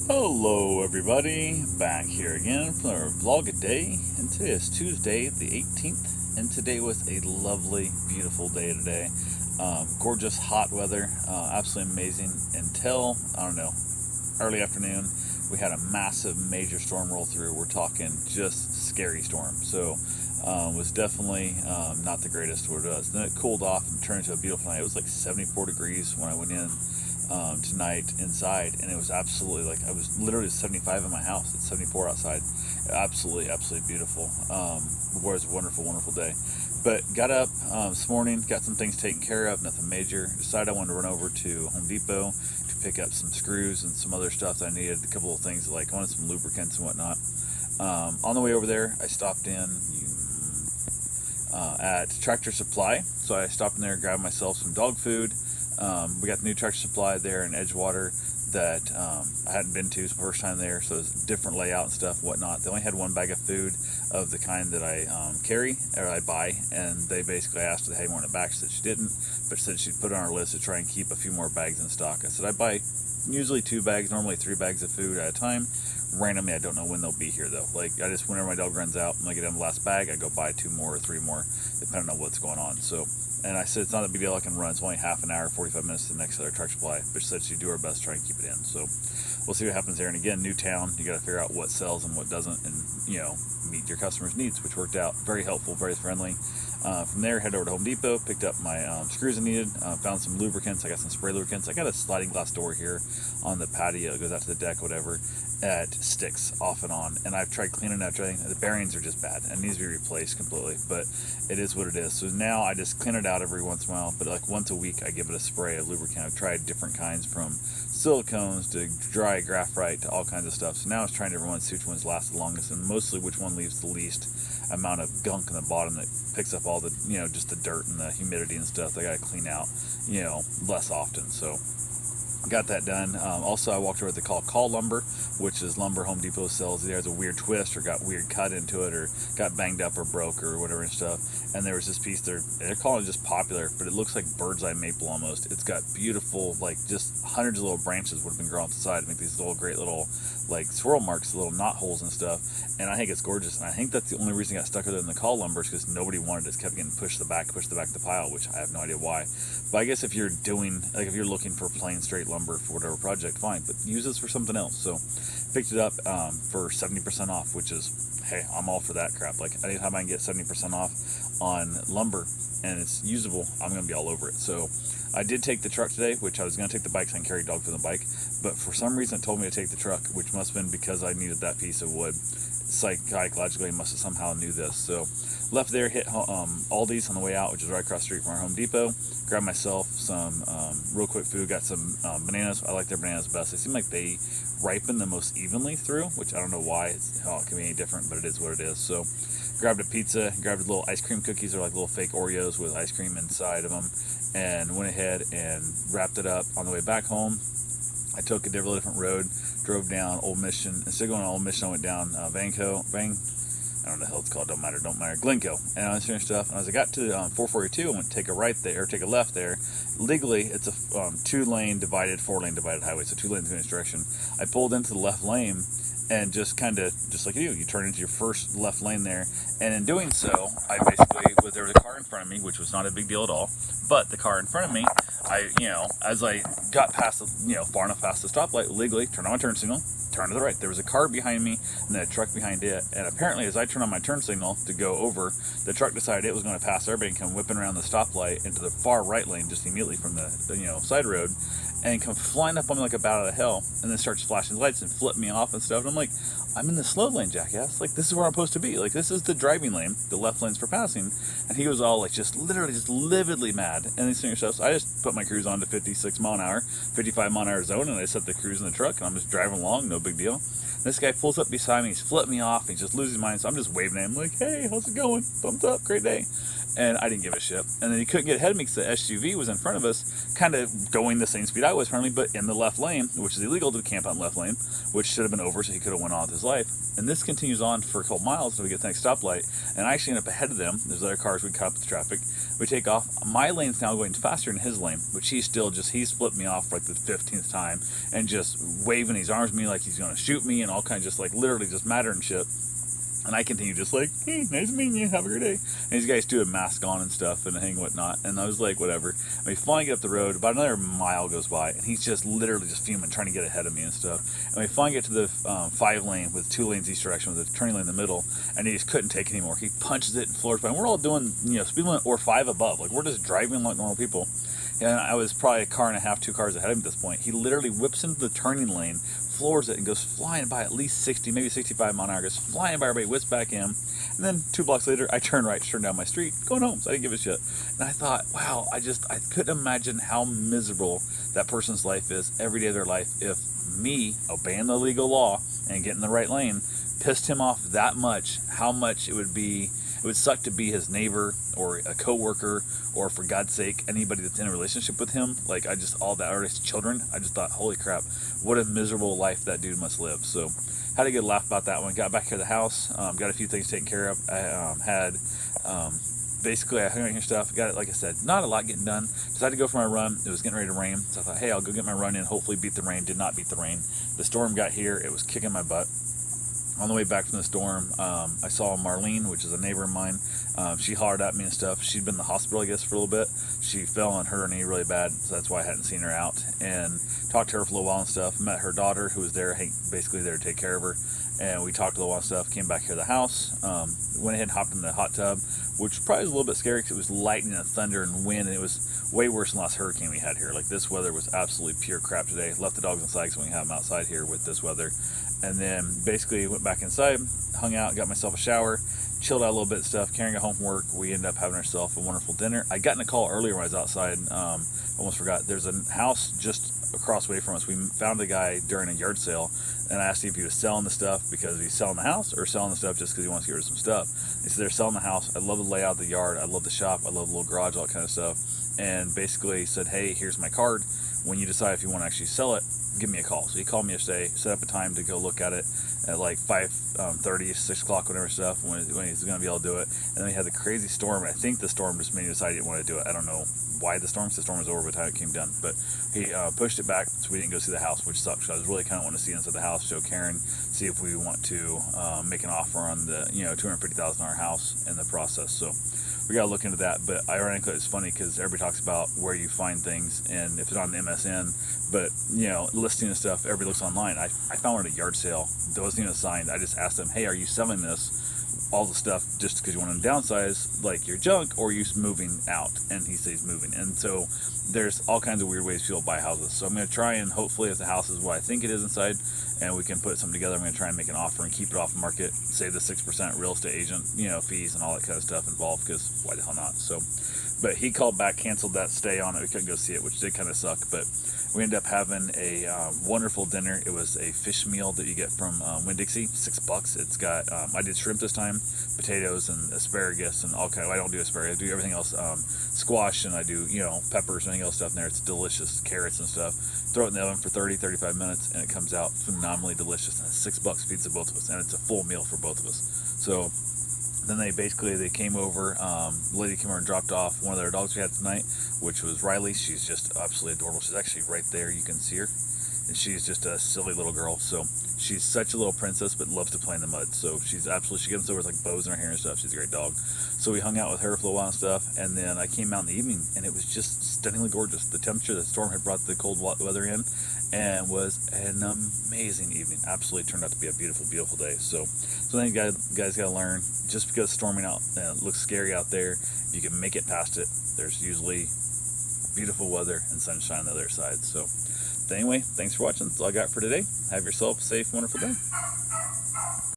Hello everybody, back here again for our vlog a day, and today is Tuesday the 18th, and today was a lovely, beautiful day today. Gorgeous hot weather, absolutely amazing until, I don't know, early afternoon. We had a massive major storm roll through. We're talking just scary storm. So it was definitely not the greatest what it was. Then it cooled off and turned into a beautiful night. It was like 74 degrees when I went in tonight inside, and it was absolutely like I was literally 75 in my house. It's 74 outside. Absolutely, absolutely beautiful. It was a wonderful, wonderful day. But got up this morning, got some things taken care of, nothing major. Decided I wanted to run over to Home Depot to pick up some screws and some other stuff that I needed. A couple of things like I wanted some lubricants and whatnot. On the way over there, I stopped in at Tractor Supply. So I stopped in there, grabbed myself some dog food. We got the new Tractor Supply there in Edgewater that I hadn't been to. It's the first time there, so it's a different layout and stuff, whatnot. They only had one bag of food of the kind that I carry or I buy, and they basically asked if they had more in the back. She said she didn't, but said she'd put it on her list to try and keep a few more bags in stock. I said I buy usually 2 bags, normally 3 bags of food at a time. Randomly, I don't know when they'll be here though. Like I just whenever my dog runs out, when I get in the last bag, I go buy 2 more or 3 more, depending on what's going on. So. And I said, it's not a big deal, I can run. It's only half an hour, 45 minutes to the next other Tractor Supply. But she said she'd do her best to try and keep it in. So we'll see what happens there. And again, new town, you got to figure out what sells and what doesn't, and meet your customers' needs, which worked out very helpful, very friendly. From there, head over to Home Depot, picked up my screws I needed, found some lubricants. I got some spray lubricants. I got a sliding glass door here on the patio. It goes out to the deck, whatever. It sticks off and on, and I've tried cleaning out everything. The bearings are just bad and needs to be replaced completely, but it is what it is. So now I just clean it out every once in a while, but like once a week I give it a spray of lubricant. I've tried different kinds, from silicones to dry graphite to all kinds of stuff. So now it's trying to everyone see which ones last the longest, and mostly which one leaves the least amount of gunk in the bottom that picks up all the just the dirt and the humidity and stuff. They got to clean out less often. So got that done. Also, I walked over to call Lumber, which is lumber Home Depot sells. It has a weird twist or got weird cut into it or got banged up or broke or whatever and stuff. And there was this piece they're calling it just popular, but it looks like bird's eye maple almost. It's got beautiful, like just hundreds of little branches would have been grown off the side to make these little great little like swirl marks, little knot holes and stuff. And I think it's gorgeous. And I think that's the only reason it got stuck with it in the call lumber is because nobody wanted it. It kept getting pushed the back of the pile, which I have no idea why. But I guess if you're if you're looking for plain straight lumber for whatever project, fine, but use this for something else. So picked it up for 70% off, which is, hey, I'm all for that crap. Like anytime I can get 70% off on lumber and it's usable, I'm gonna be all over it. So I did take the truck today, which I was gonna take the bike so I can carry dogs on the bike, but for some reason it told me to take the truck, which must have been because I needed that piece of wood. Psychologically, must have somehow knew this. So left there, hit Aldi's on the way out, which is right across the street from our Home Depot. Grabbed myself some real quick food. Got some bananas. I like their bananas best. They seem like they ripen the most evenly through, which I don't know why how it can be any different, but it is what it is. So grabbed a pizza, grabbed little ice cream cookies. They're like little fake Oreos with ice cream inside of them, and went ahead and wrapped it up. On the way back home, I took a different road, drove down Old Mission. Instead of going to Old Mission, I went down I don't know the hell it's called, don't matter, Glencoe. And I was doing stuff, and as I got to 442, I went to take a right there, or take a left there. Legally, it's a 4-lane divided highway, so 2 lanes going each direction. I pulled into the left lane, and just like you turn into your first left lane there. And in doing so, there was a car in front of me, which was not a big deal at all. But the car in front of me, as I got past far enough past the stoplight, legally turned on my turn signal, turn to the right. There was a car behind me and then a truck behind it. And apparently, as I turned on my turn signal to go over, the truck decided it was going to pass everybody and come whipping around the stoplight into the far right lane just immediately from the side road, and come flying up on me like a bat out of hell, and then starts flashing lights and flip me off and stuff. And I'm like, I'm in the slow lane, jackass. Like, this is where I'm supposed to be. Like, this is the driving lane. The left lane's for passing. And he was all like, just lividly mad. And these things stuff. So I just put my cruise on to 56 mile an hour, 55 mile an hour zone, and I set the cruise in the truck, and I'm just driving along, no big deal. This guy pulls up beside me, he's flipping me off, he's just losing his mind, so I'm just waving at him like, hey, how's it going? Thumbs up, great day. and I didn't give a shit. And then he couldn't get ahead of me because the SUV was in front of us, kind of going the same speed I was currently, but in the left lane, which is illegal to camp out in the left lane, which should have been over, so he could have went on with his life. And this continues on for a couple miles until we get to the next stoplight, and I actually end up ahead of them. There's other cars, we caught up with the traffic. We take off. My lane's now going faster than his lane, which he split me off for like the 15th time and just waving his arms at me like he's going to shoot me and all kinds of just like literally just matter and shit. And I continue just like, hey, nice meeting you, have a great day. And these guys do a mask on and stuff and hang whatnot. And I was like, whatever. And we finally get up the road, about another mile goes by, and he's just literally just fuming, trying to get ahead of me and stuff. And we finally get to the 5 lane with 2 lanes each direction with a turning lane in the middle, and he just couldn't take it anymore. He punches it and floors by. And we're all doing, speed limit or 5 above. Like, we're just driving like normal people. And I was probably a car and a half, 2 cars ahead of him at this point. He literally whips into the turning lane, floors it, and goes flying by at least 60, maybe 65 mile an hour, goes flying by everybody, whips back in. And then 2 blocks later, I turn right, turn down my street, going home. So I didn't give a shit. And I thought, wow, I couldn't imagine how miserable that person's life is every day of their life if me obeying the legal law and getting the right lane pissed him off that much, how much it would suck to be his neighbor or a coworker or, for God's sake, anybody that's in a relationship with him. Like, all that, or his children. I just thought, holy crap, what a miserable life that dude must live. So, had a good laugh about that one. Got back here to the house, got a few things taken care of. I basically, I hung out here stuff. Got it, like I said, not a lot getting done. Decided to go for my run. It was getting ready to rain. So I thought, hey, I'll go get my run in, hopefully beat the rain. Did not beat the rain. The storm got here. It was kicking my butt. On the way back from the storm, I saw Marlene, which is a neighbor of mine. She hollered at me and stuff. She'd been in the hospital, I guess, for a little bit. She fell and hurt her knee really bad, so that's why I hadn't seen her out. And talked to her for a little while and stuff. Met her daughter, who was there, basically there to take care of her. And we talked a little while and stuff. Came back here to the house. Went ahead and hopped in the hot tub, which probably was a little bit scary because it was lightning and thunder and wind, and it was way worse than the last hurricane we had here. Like, this weather was absolutely pure crap today. Left the dogs inside so we can have them outside here with this weather. And then basically went back inside, hung out, got myself a shower, chilled out a little bit and stuff. Karen got home from work. We ended up having ourselves a wonderful dinner. I got in a call earlier when I was outside. Almost forgot. There's a house just across the way from us. We found a guy during a yard sale, and I asked him if he was selling the stuff because he's selling the house or selling the stuff just because he wants to get rid of some stuff. He said they're selling the house. I love the layout of the yard. I love the shop. I love the little garage, all that kind of stuff. And basically said, hey, here's my card. When you decide if you want to actually sell it, give me a call. So he called me yesterday, set up a time to go look at it at like 5:30, 6 o'clock, whatever stuff, when he's going to be able to do it. And then we had the crazy storm. I think the storm just made me decide he didn't want to do it. I don't know why the storm was over by the time it came done. But he pushed it back, so we didn't go see the house, which sucks. So I was really kind of wanting to see inside the house, show Karen, see if we want to make an offer on the $250,000 house in the process. So we got to look into that. But ironically, it's funny because everybody talks about where you find things, and if it's on the MSN, but listing and stuff, everybody looks online. I found one at a yard sale. There wasn't even assigned. I just asked them, hey, are you selling this? All the stuff just because you want to downsize, like your junk, or you moving out? And he says moving. And so there's all kinds of weird ways people buy houses. So I'm going to try and hopefully, if the house is what I think it is inside, and we can put something together, I'm going to try and make an offer and keep it off the market, save the 6% real estate agent, fees and all that kind of stuff involved, because why the hell not? So, but he called back, canceled that stay on it. We couldn't go see it, which did kind of suck, but we ended up having a wonderful dinner. It was a fish meal that you get from Winn-Dixie, $6. It's got, I did shrimp this time, potatoes and asparagus and all kind of, I don't do asparagus, I do everything else, squash, and I do, peppers and anything else stuff in there. It's delicious, carrots and stuff. Throw it in the oven for 30-35 minutes, and it comes out phenomenally delicious. And it's $6 feeds both of us, and it's a full meal for both of us. So then they came over. The lady came over and dropped off one of their dogs we had tonight, which was Riley. She's just absolutely adorable. She's actually right there. You can see her. And she's just a silly little girl. So she's such a little princess, but loves to play in the mud. So she gets over with like bows in her hair and stuff. She's a great dog. So we hung out with her for a while and stuff. And then I came out in the evening, and it was just stunningly gorgeous. The temperature, the storm had brought the cold weather in, and was an amazing evening. Absolutely turned out to be a beautiful, beautiful day. So then you guys got to learn, just because it's storming out and it looks scary out there, if you can make it past it, there's usually beautiful weather and sunshine on the other side. So anyway, thanks for watching. That's all I got for today. Have yourself a safe, wonderful day.